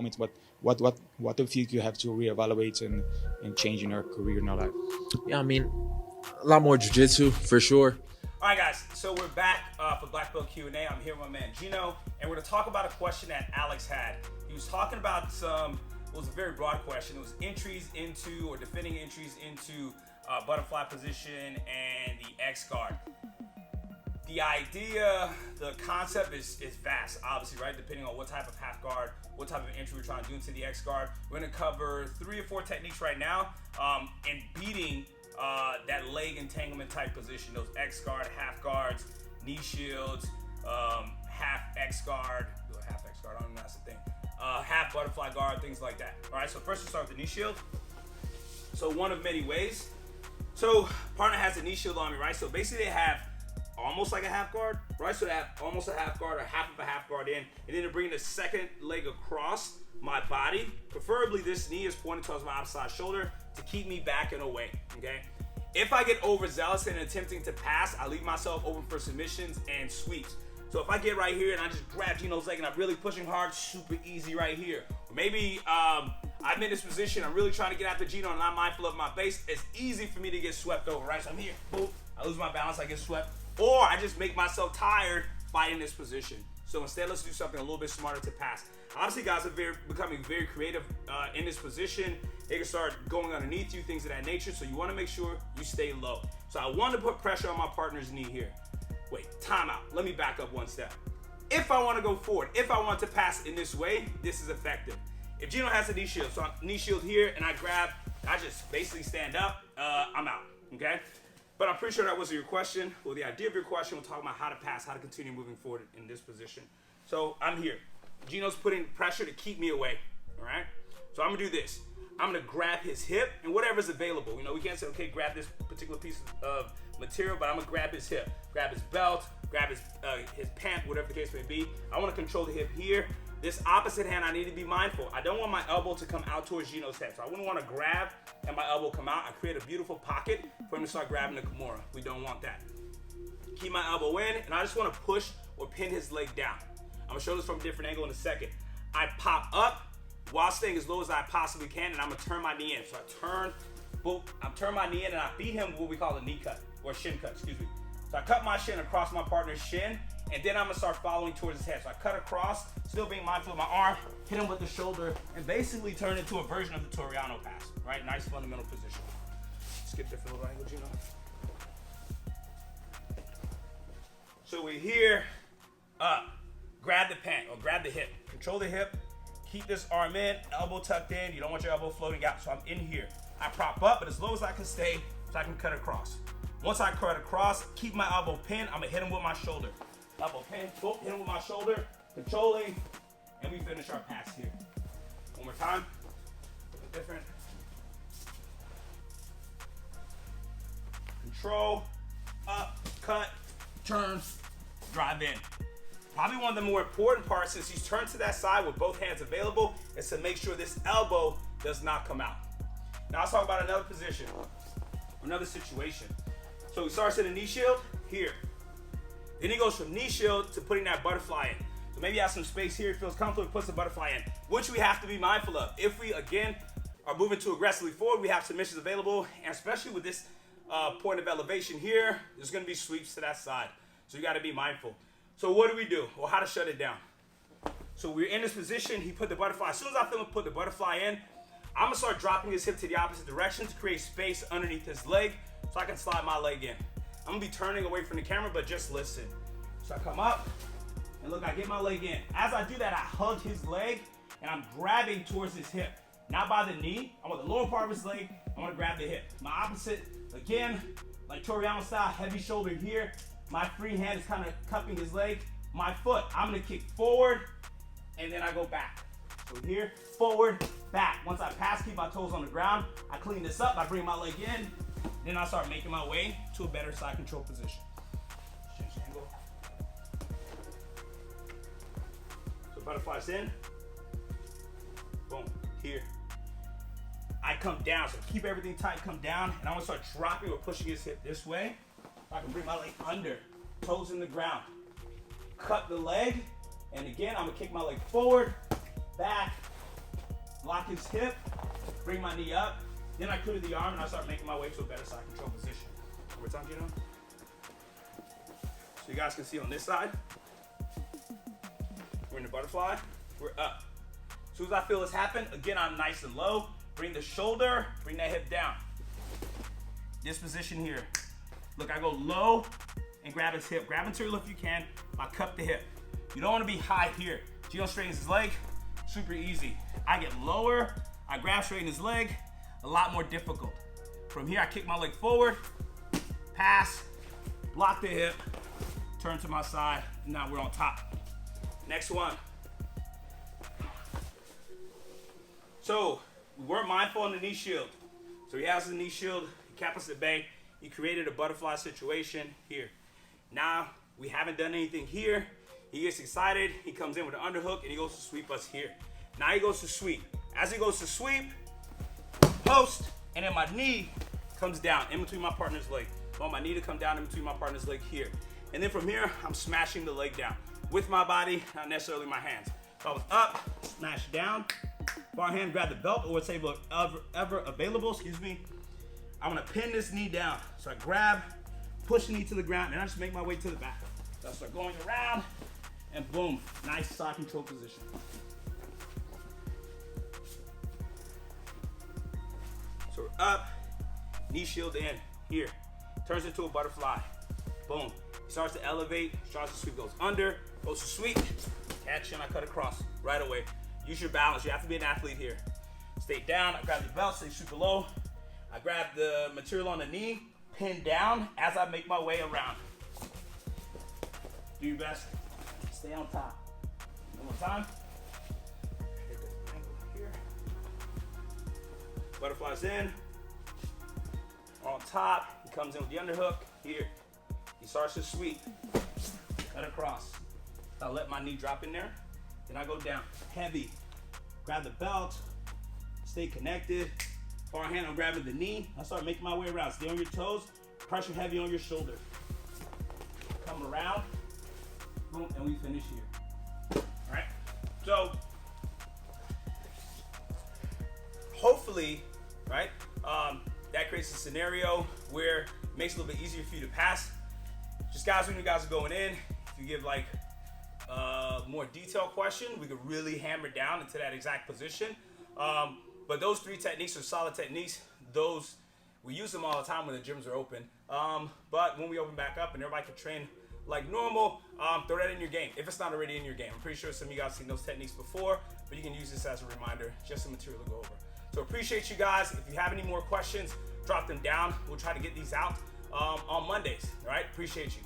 moments, but what do you feel you have to reevaluate and change in your career in your life? Yeah, I mean, a lot more jiu-jitsu for sure. All right, guys, so we're back for Black Belt Q&A. I'm here with my man Gino, and we're going to talk about a question that Alex had. He was talking about it was a very broad question. It was entries into, or defending entries into butterfly position and the X guard. The idea, the concept is vast, obviously, right? Depending on what type of half guard, what type of entry we're trying to do into the X guard. We're going to cover 3 or 4 techniques right now in beating that leg entanglement type position, those X guard, half guards, knee shields, half X guard, half X guard, I don't know if that's the thing, half butterfly guard, things like that. All right, so first we'll start with the knee shield. So one of many ways. So partner has a knee shield on me, right? So basically they have almost like a half guard, right? So they have almost a half guard or half of a half guard in, and then they're bringing the second leg across my body. Preferably this knee is pointed towards my outside shoulder to keep me back and away, okay? If I get overzealous in attempting to pass, I leave myself open for submissions and sweeps. So if I get right here and I just grab Gino's leg and I'm really pushing hard, super easy right here. Or maybe I'm in this position, I'm really trying to get after Gino and I'm mindful of my base, it's easy for me to get swept over, right? So I'm here, boom, I lose my balance, I get swept. Or I just make myself tired fighting this position. So instead, let's do something a little bit smarter to pass. Obviously, guys are becoming very creative in this position. They can start going underneath you, things of that nature. So you want to make sure you stay low. So I want to put pressure on my partner's knee here. Wait, time out. Let me back up one step. If I want to go forward, if I want to pass in this way, this is effective. If Gino has a knee shield, so I'm knee shield here, and I grab, I just basically stand up, I'm out, okay? But I'm pretty sure that wasn't your question. Well, the idea of your question, we're talking about how to pass, how to continue moving forward in this position. So I'm here. Gino's putting pressure to keep me away, all right? So I'm gonna do this. I'm gonna grab his hip and whatever's available. You know, we can't say, okay, grab this particular piece of material, but I'm gonna grab his hip, grab his belt, grab his pant, whatever the case may be. I wanna control the hip here. This opposite hand, I need to be mindful. I don't want my elbow to come out towards Gino's head. So I wouldn't want to grab and my elbow come out. I create a beautiful pocket for him to start grabbing the Kimura. We don't want that. Keep my elbow in, and I just want to push or pin his leg down. I'm going to show this from a different angle in a second. I pop up while staying as low as I possibly can, and I'm going to turn my knee in. So I turn my knee in, and I beat him with what we call a knee cut, or shin cut, excuse me. So I cut my shin across my partner's shin, and then I'm gonna start following towards his head. So I cut across, still being mindful of my arm, hit him with the shoulder, and basically turn it into a version of the Toriano pass, right? Nice fundamental position. Skip different little angle, Gino. So we're here, up, grab the pant, or grab the hip. Control the hip, keep this arm in, elbow tucked in. You don't want your elbow floating out, so I'm in here. I prop up, but as low as I can stay, so I can cut across. Once I cut across, keep my elbow pinned, I'm gonna hit him with my shoulder. Elbow pin, boom, hit him with my shoulder, controlling, and we finish our pass here. One more time, a little different. Control, up, cut, turn, drive in. Probably one of the more important parts, since he's turned to that side with both hands available, is to make sure this elbow does not come out. Now let's talk about another position, another situation. So he starts in a knee shield, here. Then he goes from knee shield to putting that butterfly in. So maybe he has some space here, he feels comfortable, he puts the butterfly in, which we have to be mindful of. If we, again, are moving too aggressively forward, we have submissions available, and especially with this point of elevation here, there's gonna be sweeps to that side. So you gotta be mindful. So what do? Well, how to shut it down. So we're in this position, he put the butterfly. As soon as I feel him put the butterfly in, I'm gonna start dropping his hip to the opposite direction to create space underneath his leg so I can slide my leg in. I'm gonna be turning away from the camera, but just listen. So I come up, and look, I get my leg in. As I do that, I hug his leg, and I'm grabbing towards his hip. Not by the knee, I want the lower part of his leg, I wanna grab the hip. My opposite, again, like Toriano style, heavy shoulder here. My free hand is kind of cupping his leg. My foot, I'm gonna kick forward, and then I go back. So here, forward, back. Once I pass, keep my toes on the ground. I clean this up, I bring my leg in, then I start making my way to a better side control position. Change the angle. So butterflies in, boom, here. I come down, so keep everything tight, come down, and I'm gonna start dropping or pushing his hip this way. I can bring my leg under, toes in the ground. Cut the leg, and again, I'm gonna kick my leg forward, back, Lock his hip, bring my knee up. Then I clear the arm and I start making my way to a better side control position. One more time, Gino. So you guys can see on this side, we're in the butterfly, we're up. As soon as I feel this happen, again, I'm nice and low. Bring the shoulder, bring that hip down. This position here. Look, I go low and grab his hip. Grab until if you can. I cup the hip. You don't want to be high here. Gino straightens his leg, super easy. I get lower, I grab, straighten his leg, a lot more difficult. From here, I kick my leg forward, pass, block the hip, turn to my side, and now we're on top. Next one. So, we weren't mindful on the knee shield. So he has the knee shield, he kept us at bay. He created a butterfly situation here. Now, we haven't done anything here. He gets excited, he comes in with an underhook, and he goes to sweep us here. Now he goes to sweep. As he goes to sweep, post, and then my knee comes down in between my partner's leg. I want my knee to come down in between my partner's leg here. And then from here, I'm smashing the leg down with my body, not necessarily my hands. So I was up, smash down, bar hand, grab the belt, or what's ever available, excuse me. I'm gonna pin this knee down. So I grab, push the knee to the ground, and I just make my way to the back. So I start going around, and boom, nice side control position. So we're up, knee shield in, here. Turns into a butterfly, boom. Starts to elevate, starts to sweep, goes under, goes to sweep, catch, and I cut across right away. Use your balance, you have to be an athlete here. Stay down, I grab the belt, stay super low. I grab the material on the knee, pin down as I make my way around. Do your best, stay on top. One more time. Hit the angle here. Butterflies in, on top, he comes in with the underhook, here. He starts to sweep, cut across. I'll let my knee drop in there, then I go down, heavy. Grab the belt, stay connected. Far hand, I'm grabbing the knee. I start making my way around. Stay on your toes, pressure heavy on your shoulder. Come around, boom, and we finish here. All right, so hopefully, right, that creates a scenario where it makes it a little bit easier for you to pass. Just guys, when you guys are going in, if you give like a more detailed question, we could really hammer down into that exact position. But those three techniques are solid techniques. Those, we use them all the time when the gyms are open. But when we open back up and everybody can train like normal, throw that in your game. If it's not already in your game. I'm pretty sure some of you guys have seen those techniques before, but you can use this as a reminder, just some material to go over. So appreciate you guys. If you have any more questions, drop them down. We'll try to get these out on Mondays. All right, appreciate you.